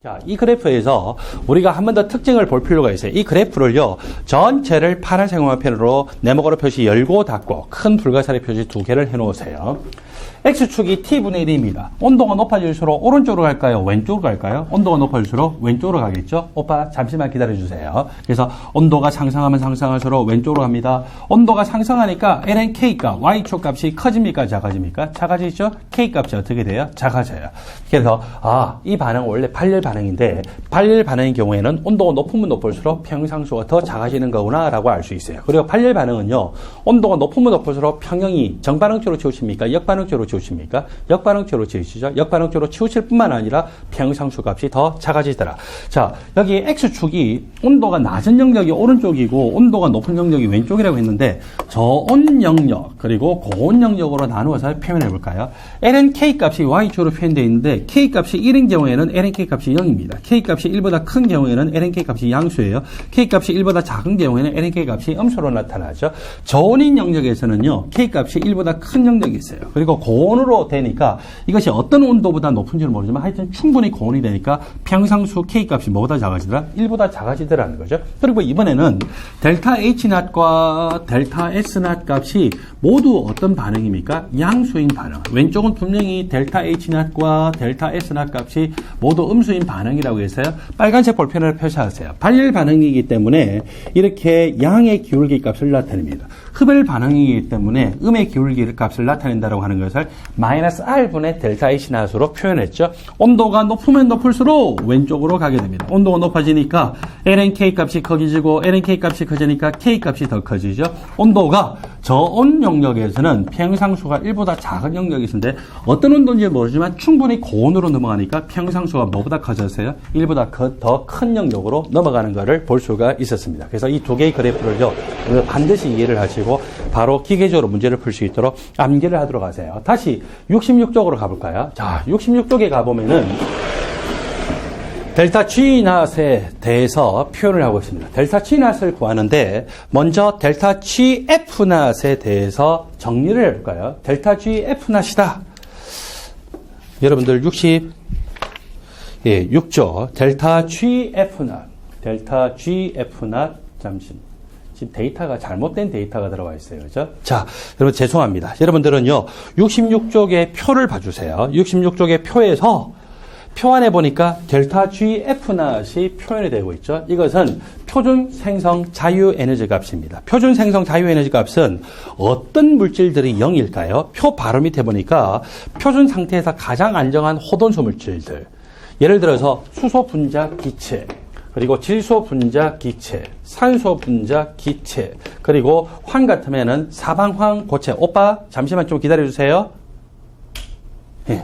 자, 이 그래프에서 우리가 한 번 더 특징을 볼 필요가 있어요. 이 그래프를요, 전체를 파란색 음화펜으로 네모가로 표시 열고 닫고 큰 불가사리 표시 두 개를 해놓으세요. X축이 T분의 1입니다. 온도가 높아질수록 오른쪽으로 갈까요? 왼쪽으로 갈까요? 온도가 높아질수록 왼쪽으로 가겠죠? 오빠, 잠시만 기다려주세요. 그래서 온도가 상승하면 상승할수록 왼쪽으로 갑니다. 온도가 상승하니까 LNK가 Y축 값이 커집니까? 작아집니까? 작아지죠? K값이 어떻게 돼요? 작아져요. 그래서, 이 반응은 원래 발열 반응인데, 발열 반응의 경우에는 온도가 높으면 높을수록 평형상수가 더 작아지는 거구나, 라고 알 수 있어요. 그리고 발열 반응은요, 온도가 높으면 높을수록 평형이 정반응적으로 치우칩니까? 역반응적으로 치우칩니까? 역반응적으로 치우치죠. 역반응적으로 치우칠 뿐만 아니라 평형상수 값이 더 작아지더라. 자, 여기 X축이 온도가 낮은 영역이 오른쪽이고 온도가 높은 영역이 왼쪽이라고 했는데 저온 영역 그리고 고온 영역으로 나누어서 표현해 볼까요? LNK 값이 Y축으로 표현되어 있는데 K 값이 1인 경우에는 LNK 값이 0입니다. K 값이 1보다 큰 경우에는 LNK 값이 양수예요. K 값이 1보다 작은 경우에는 LNK 값이 음수로 나타나죠. 저온인 영역에서는요, K 값이 1보다 큰 영역이 있어요. 그리고 고온으로 되니까 이것이 어떤 온도보다 높은지는 모르지만 하여튼 충분히 고온이 되니까 평상수 K 값이 뭐보다 작아지더라? 1보다 작아지더라는 거죠. 그리고 이번에는 델타 H0과 델타 S0 값이 모두 어떤 반응입니까? 양수인 반응. 왼쪽은 분명히 델타 H0과 델타 S0 값이 모두 음수인 반응이라고 해서요. 빨간색 볼펜을 표시하세요. 발열 반응이기 때문에 이렇게 양의 기울기 값을 나타냅니다. 흡열 반응이기 때문에 음의 기울기 값을 나타낸다고 하는 것을 마이너스 R분의 델타 H0으로 표현했죠. 온도가 높으면 높을수록 왼쪽으로 가게 됩니다. 온도가 높아지니까 LNK 값이 커지고 LNK 값이 커지니까 K 값이 더 커지죠. 온도가 저온 영역에서는 평형상수가 1보다 작은 영역이 있는데 어떤 온도인지 모르지만 충분히 고온으로 넘어가니까 평형상수가 뭐보다 커졌어요? 1보다 더 큰 영역으로 넘어가는 것을 볼 수가 있었습니다. 그래서 이 두 개의 그래프를요, 반드시 이해를 하시고 바로 기계적으로 문제를 풀 수 있도록 암기를 하도록 하세요. 다시 66쪽으로 가볼까요? 자, 66쪽에 가보면은 델타 G낫에 대해서 표현을 하고 있습니다. 델타 G낫을 구하는데 먼저 델타 GF낫에 대해서 정리를 해볼까요? 델타 GF낫이다. 여러분들 6조 델타 GF낫 델타 GF낫 잠시 지금 데이터가 잘못된 데이터가 들어와 있어요. 그죠? 자, 여러분 죄송합니다. 여러분들은요 66쪽의 표를 봐주세요. 66쪽의 표에서 표 안에 보니까 델타 GF낫이 표현이 되고 있죠. 이것은 표준 생성 자유 에너지 값입니다. 표준 생성 자유 에너지 값은 어떤 물질들이 0일까요? 표 바로 밑에 보니까 표준 상태에서 가장 안정한 호돈수 물질들. 예를 들어서 수소 분자 기체, 그리고 질소 분자 기체, 산소 분자 기체, 그리고 황 같으면은 사방황 고체. 오빠 잠시만 좀 기다려주세요.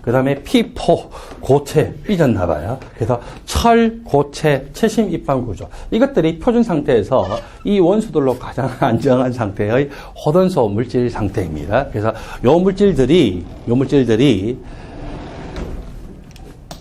그 다음에 P4 고체 삐졌나봐요. 그래서 철, 고체, 채심 입방 구조. 이것들이 표준 상태에서 이 원소들로 가장 안정한 상태의 호돈소 물질 상태입니다. 그래서 요 물질들이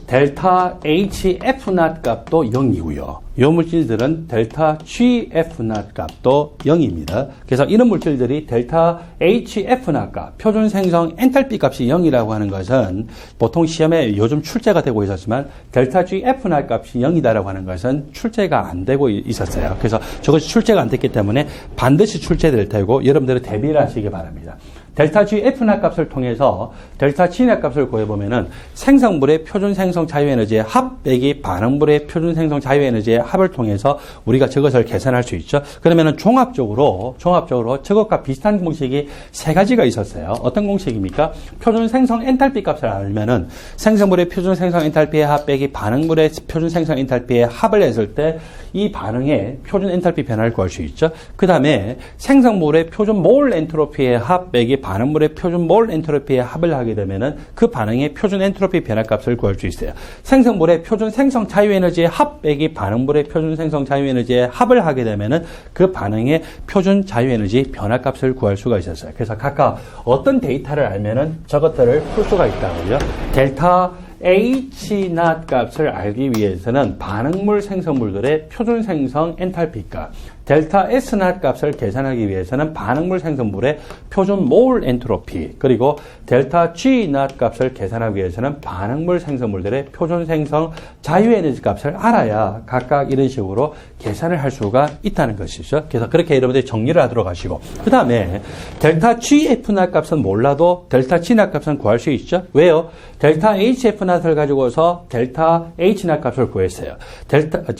델타 HF0 값도 0이고요. 이 물질들은 델타 GF0 값도 0입니다. 그래서 이런 물질들이 델타 HF0 값, 표준 생성 엔탈피 값이 0이라고 하는 것은 보통 시험에 요즘 출제가 되고 있었지만 델타 GF0 값이 0이다라고 하는 것은 출제가 안 되고 있었어요. 그래서 저것이 출제가 안 됐기 때문에 반드시 출제될 테고 여러분들은 대비를 하시기 바랍니다. 델타 GF0 값을 통해서 델타 G0 값을 구해보면은 생성물의 표준 생성 자유에너지의 합 빼기 반응물의 표준 생성 자유에너지의 합을 통해서 우리가 저것을 계산할 수 있죠. 그러면은 종합적으로 저것과 비슷한 공식이 세 가지가 있었어요. 어떤 공식입니까? 표준 생성 엔탈피 값을 알면은 생성물의 표준 생성 엔탈피의 합 빼기 반응물의 표준 생성 엔탈피의 합을 했을 때 이 반응의 표준 엔탈피 변화를 구할 수 있죠. 그 다음에 생성물의 표준 몰 엔트로피의 합 빼기 반응물의 표준 몰 엔트로피의 합을 하게 되면은 그 반응의 표준 엔트로피 변화 값을 구할 수 있어요. 생성물의 표준 생성 자유에너지의 합 빼기 반응물의 표준 생성 자유에너지의 합을 하게 되면은 그 반응의 표준 자유에너지 변화 값을 구할 수가 있었어요. 그래서 각각 어떤 데이터를 알면은 저것들을 풀 수가 있다고요. 델타 H0 값을 알기 위해서는 반응물 생성물들의 표준 생성 엔탈피 값, 델타 S0 값을 계산하기 위해서는 반응물 생성물의 표준 몰 엔트로피, 그리고 델타 G0 값을 계산하기 위해서는 반응물 생성물들의 표준 생성 자유 에너지 값을 알아야 각각 이런 식으로 계산을 할 수가 있다는 것이죠. 그래서 그렇게 여러분들이 정리를 하도록 하시고, 그 다음에 델타 GF0 값은 몰라도 델타 G0 값은 구할 수 있죠. 왜요? 델타 HF0을 가지고서 델타 H0 값을 구했어요.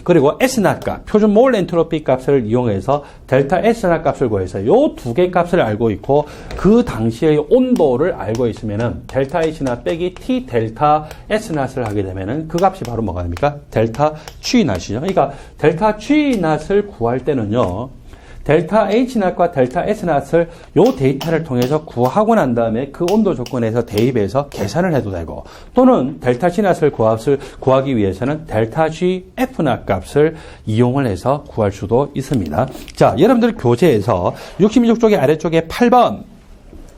그리고 S0 값, 표준 몰 엔트로피 값을 이용해서 델타 S0 값을 구해서 요 두 개 값을 알고 있고, 그 당시의 온도를 알고 있으면은 델타 H0 빼기 T 델타 S0을 하게 되면은 그 값이 바로 뭐가 됩니까? 델타 G0이죠. 그러니까 델타 G0을 구할 때는요, 델타 H0과 델타 S0을 요 데이터를 통해서 구하고 난 다음에 그 온도 조건에서 대입해서 계산을 해도 되고, 또는 델타 G0을 구하기 위해서는 델타 GF0 값을 이용을 해서 구할 수도 있습니다. 자, 여러분들 교재에서 66쪽의 아래쪽에 8번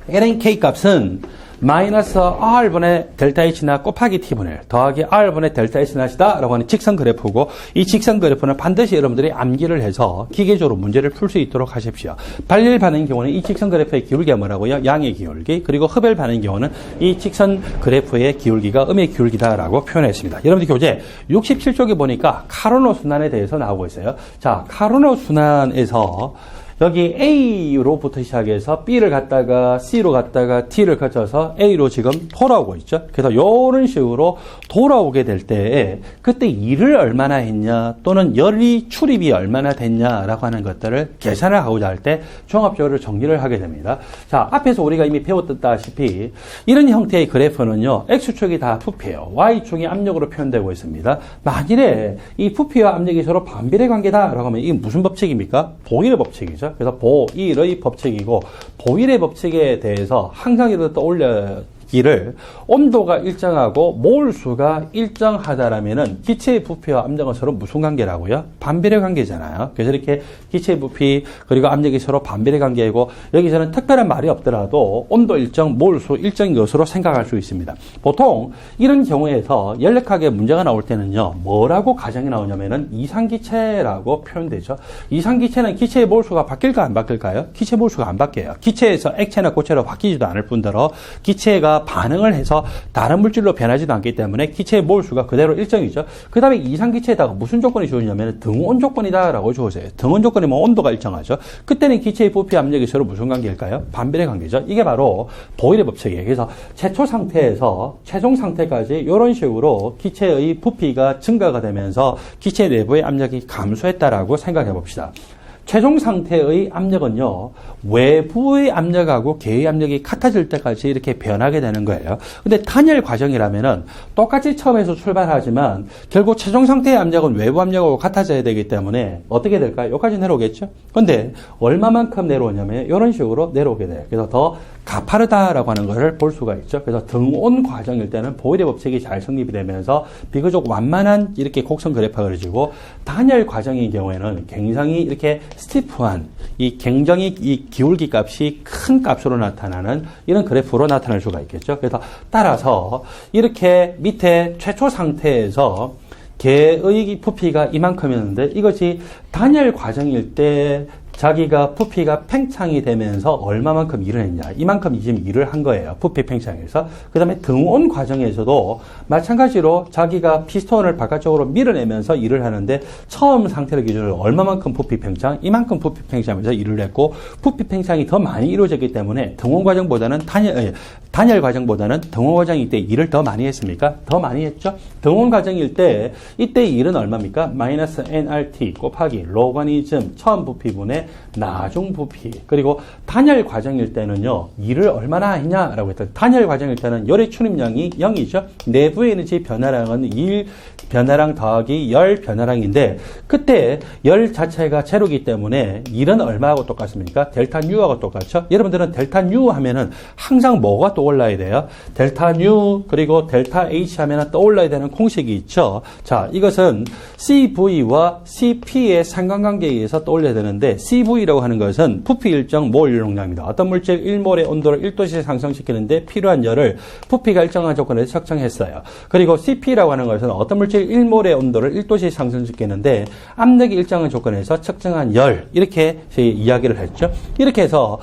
LNK 값은 마이너스 R분의 델타 H0 곱하기 T분의 1 더하기 R분의 델타 S0이다 라고 하는 직선 그래프고, 이 직선 그래프는 반드시 여러분들이 암기를 해서 기계적으로 문제를 풀 수 있도록 하십시오. 발열 반응의 경우는 이 직선 그래프의 기울기가 뭐라고요? 양의 기울기. 그리고 흡열 반응의 경우는 이 직선 그래프의 기울기가 음의 기울기다라고 표현했습니다. 여러분들 교재 67쪽에 보니까 카르노 순환에 대해서 나오고 있어요. 자, 카르노 순환에서 여기 A로부터 시작해서 B를 갔다가 C로 갔다가 T를 거쳐서 A로 지금 돌아오고 있죠. 그래서 이런 식으로 돌아오게 될 때 그때 일을 얼마나 했냐, 또는 열이 출입이 얼마나 됐냐라고 하는 것들을 계산을 하고자 할 때 종합적으로 정리를 하게 됩니다. 자, 앞에서 우리가 이미 배웠다시피 이런 형태의 그래프는요, X축이 다 부피예요. Y축이 압력으로 표현되고 있습니다. 만일에 이 부피와 압력이 서로 반비례 관계다라고 하면 이게 무슨 법칙입니까? 보일의 법칙이죠. 그래서 보일의 법칙이고, 보일의 법칙에 대해서 항상 이렇게 떠올리기를 온도가 일정하고 몰수가 일정하다라면은 기체의 부피와 압력은 서로 무슨 관계라고요? 반비례 관계잖아요. 그래서 이렇게 기체의 부피 그리고 압력이 서로 반비례 관계이고, 여기서는 특별한 말이 없더라도 온도 일정, 몰수 일정 것으로 생각할 수 있습니다. 보통 이런 경우에서 연력하게 문제가 나올 때는요, 뭐라고 가정이 나오냐면은 이상기체라고 표현되죠. 이상기체는 기체의 몰수가 바뀔까 안 바뀔까요? 기체 몰수가 안 바뀌어요. 기체에서 액체나 고체로 바뀌지도 않을 뿐더러 기체가 반응을 해서 다른 물질로 변하지도 않기 때문에 기체의 몰수가 그대로 일정이죠. 그 다음에 이상기체에다가 무슨 조건이 주어지냐면 등온 조건이다라고 주어져요. 등온 조건이 뭐 온도가 일정하죠. 그때는 기체의 부피 압력이 서로 무슨 관계일까요? 반비례 관계죠. 이게 바로 보일의 법칙이에요. 그래서 최초 상태에서 최종 상태까지 이런 식으로 기체의 부피가 증가가 되면서 기체 내부의 압력이 감소했다라고 생각해 봅시다. 최종 상태의 압력은요, 외부의 압력하고 계의 압력이 같아질 때까지 이렇게 변하게 되는 거예요. 근데 단열 과정이라면은 똑같이 처음에서 출발하지만 결국 최종 상태의 압력은 외부 압력하고 같아져야 되기 때문에 어떻게 될까요? 여기까지 내려오겠죠? 근데 얼마만큼 내려오냐면 이런 식으로 내려오게 돼요. 그래서 더 가파르다라고 하는 것을 볼 수가 있죠. 그래서 등온 과정일 때는 보일의 법칙이 잘 성립이 되면서 비교적 완만한 이렇게 곡선 그래프가 그려지고, 단열 과정의 경우에는 굉장히 이렇게 스티프한 굉장히 이 기울기 값이 큰 값으로 나타나는 이런 그래프로 나타날 수가 있겠죠. 그래서 따라서 이렇게 밑에 최초 상태에서 개의 부피가 이만큼이었는데, 이것이 단열 과정일 때 자기가 부피가 팽창이 되면서 얼마만큼 일을 했냐, 이만큼 지금 일을 한 거예요. 부피 팽창에서. 그 다음에 등온 과정에서도 마찬가지로 자기가 피스톤을 바깥쪽으로 밀어내면서 일을 하는데, 처음 상태를 기준으로 얼마만큼 부피 팽창, 이만큼 부피 팽창하면서 일을 했고, 부피 팽창이 더 많이 이루어졌기 때문에 등온 과정보다는 단열 과정보다는 등온 과정일 때 일을 더 많이 했습니까? 더 많이 했죠. 등온 과정일 때 이때 일은 얼마입니까? 마이너스 nRT 곱하기 로가리즘 처음 부피분의 나중 부피. 그리고 단열 과정일 때는요, 일을 얼마나 했냐라고 했더니, 단열 과정일 때는 열의 출입량이 0이죠. 내부 에너지 변화량은 1 변화량 더하기 열 변화량인데, 그때 열 자체가 제로이기 때문에 일은 얼마하고 똑같습니까? 델타 U하고 똑같죠. 여러분들은 델타 U 하면은 항상 뭐가 떠올라야 돼요. 델타 뉴 그리고 델타 H 하면 떠올라야 되는 공식이 있죠. 자, 이것은 CV와 CP의 상관관계에 의해서 떠올려야 되는데 CV라고 하는 것은 부피 일정 몰 용량입니다. 어떤 물질 1몰의 온도를 1도씩 상승시키는데 필요한 열을 부피가 일정한 조건에서 측정했어요. 그리고 CP라고 하는 것은 어떤 물질 1몰의 온도를 1도씩 상승시키는데 압력이 일정한 조건에서 측정한 열 이렇게 이야기를 했죠. 이렇게 해서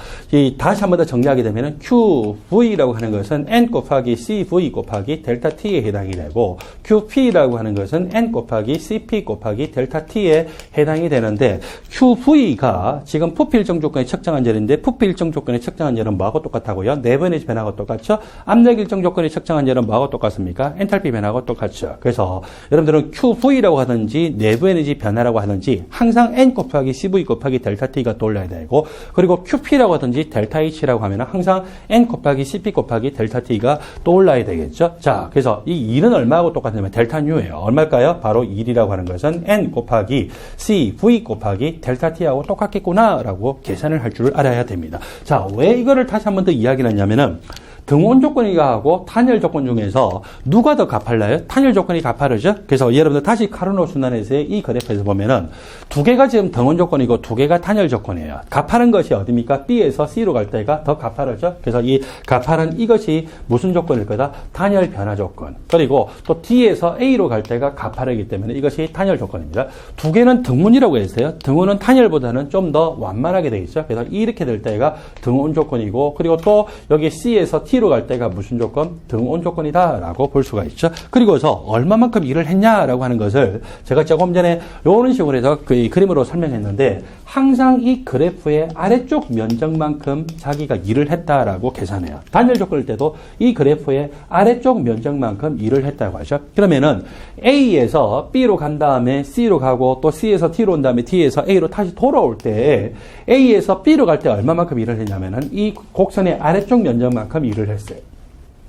다시 한 번 더 정리하게 되면 QV라고 하는 것은 N 곱하기 CV 곱하기 델타 T에 해당이 되고 QP라고 하는 것은 N 곱하기 CP 곱하기 델타 T에 해당이 되는데 QV가 지금 부피 일정 조건에 측정한 열인데 부피 일정 조건에 측정한 열은 뭐하고 똑같다고요? 내부 에너지 변화하고 똑같죠? 압력 일정 조건에 측정한 열은 뭐하고 똑같습니까? 엔탈피 변화하고 똑같죠. 그래서 여러분들은 QV라고 하든지 내부 에너지 변화라고 하든지 항상 N 곱하기 CV 곱하기 델타 T가 떠올라야 되고 그리고 QP라고 하든지 델타 H라고 하면 항상 N 곱하기 CP 곱하기 델타 T가 떠올라야 되겠죠. 자, 그래서 이 1은 얼마하고 똑같냐면 델타 뉴예요. 얼마일까요? 바로 1이라고 하는 것은 N 곱하기 CV 곱하기 델타 T하고 똑같겠구나 라고 계산을 할 줄 알아야 됩니다. 자, 왜 이거를 다시 한 번 더 이야기를 했냐면은 등온 조건이하고 탄열 조건 중에서 누가 더 가팔라요? 탄열 조건이 가파르죠? 그래서 여러분들 다시 카르노 순환에서의 이 그래프에서 보면은 두 개가 지금 등온 조건이고 두 개가 탄열 조건이에요. 가파른 것이 어디입니까? B에서 C로 갈 때가 더 가파르죠? 그래서 이 가파른 이것이 무슨 조건일 거다? 탄열 변화 조건. 그리고 또 D에서 A로 갈 때가 가파르기 때문에 이것이 탄열 조건입니다. 두 개는 등온이라고 했어요. 등온은 탄열보다는 좀 더 완만하게 되어 있죠. 그래서 이렇게 될 때가 등온 조건이고 그리고 또 여기 C에서 T로 갈 때가 무슨 조건? 등온 조건이다라고 볼 수가 있죠. 그리고서 얼마만큼 일을 했냐라고 하는 것을 제가 조금 전에 이런 식으로 해서 그 그림으로 설명했는데 항상 이 그래프의 아래쪽 면적만큼 자기가 일을 했다라고 계산해요. 단열 조건일 때도 이 그래프의 아래쪽 면적만큼 일을 했다고 하죠. 그러면은 A에서 B로 간 다음에 C로 가고 또 C에서 T로 온 다음에 D에서 A로 다시 돌아올 때 A에서 B로 갈 때 얼마만큼 일을 했냐면은 이 곡선의 아래쪽 면적만큼 일을 했어요.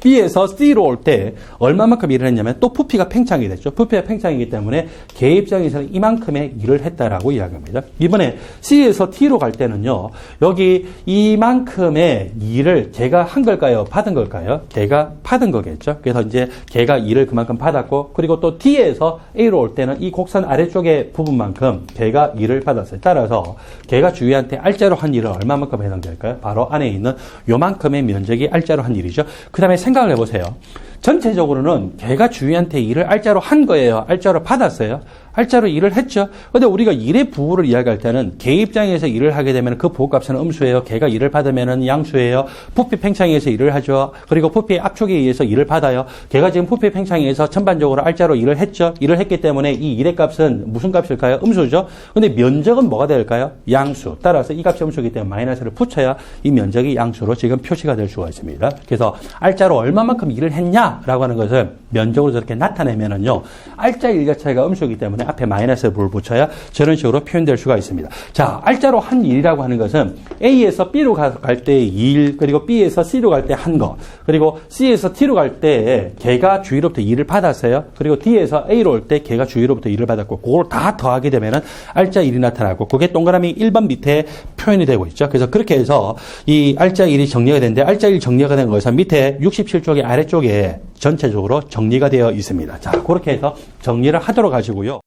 B에서 C로 올 때 얼마만큼 일을 했냐면 또 부피가 팽창이 됐죠. 부피가 팽창이기 때문에 걔 입장에서는 이만큼의 일을 했다라고 이야기합니다. 이번에 C에서 T로 갈 때는요. 여기 이만큼의 일을 걔가 한 걸까요? 받은 걸까요? 걔가 받은 거겠죠. 그래서 이제 걔가 일을 그만큼 받았고 그리고 또 D에서 A로 올 때는 이 곡선 아래쪽의 부분만큼 걔가 일을 받았어요. 따라서 걔가 주위한테 알짜로 한 일은 얼마만큼 해당될까요? 바로 안에 있는 요만큼의 면적이 알짜로 한 일이죠. 그 다음에 생각을 해보세요. 전체적으로는 걔가 주위한테 일을 알짜로 한 거예요? 알짜로 받았어요? 알짜로 일을 했죠. 근데 우리가 일의 부호를 이야기할 때는 걔 입장에서 일을 하게 되면 그 부호값은 음수예요. 걔가 일을 받으면 양수예요. 부피 팽창에 의해서 일을 하죠. 그리고 부피의 압축에 의해서 일을 받아요. 걔가 지금 부피 팽창에 의해서 전반적으로 알짜로 일을 했죠. 일을 했기 때문에 이 일의 값은 무슨 값일까요? 음수죠. 근데 면적은 뭐가 될까요? 양수. 따라서 이 값이 음수이기 때문에 마이너스를 붙여야 이 면적이 양수로 지금 표시가 될 수가 있습니다. 그래서 알짜로 얼마만큼 일을 했냐라고 하는 것을 면적으로 저렇게 나타내면은요. 알짜 일 자체가 음수이기 때문에 앞에 마이너스를 붙여야 저런 식으로 표현될 수가 있습니다. 자, 알짜로 한 일이라고 하는 것은 A에서 B로 갈 때의 일, 그리고 B에서 C로 갈 때 한 거, 그리고 C에서 T로 갈 때 걔가 주위로부터 일을 받았어요. 그리고 D에서 A로 올 때 걔가 주위로부터 일을 받았고 그걸 다 더하게 되면은 알짜 일이 나타나고 그게 동그라미 1번 밑에 표현이 되고 있죠. 그래서 그렇게 해서 이 알짜 일이 정리가 되는데 알짜 일 정리가 된 것은 밑에 67쪽의 아래쪽에 전체적으로 정리가 되어 있습니다. 자, 그렇게 해서 정리를 하도록 하시고요.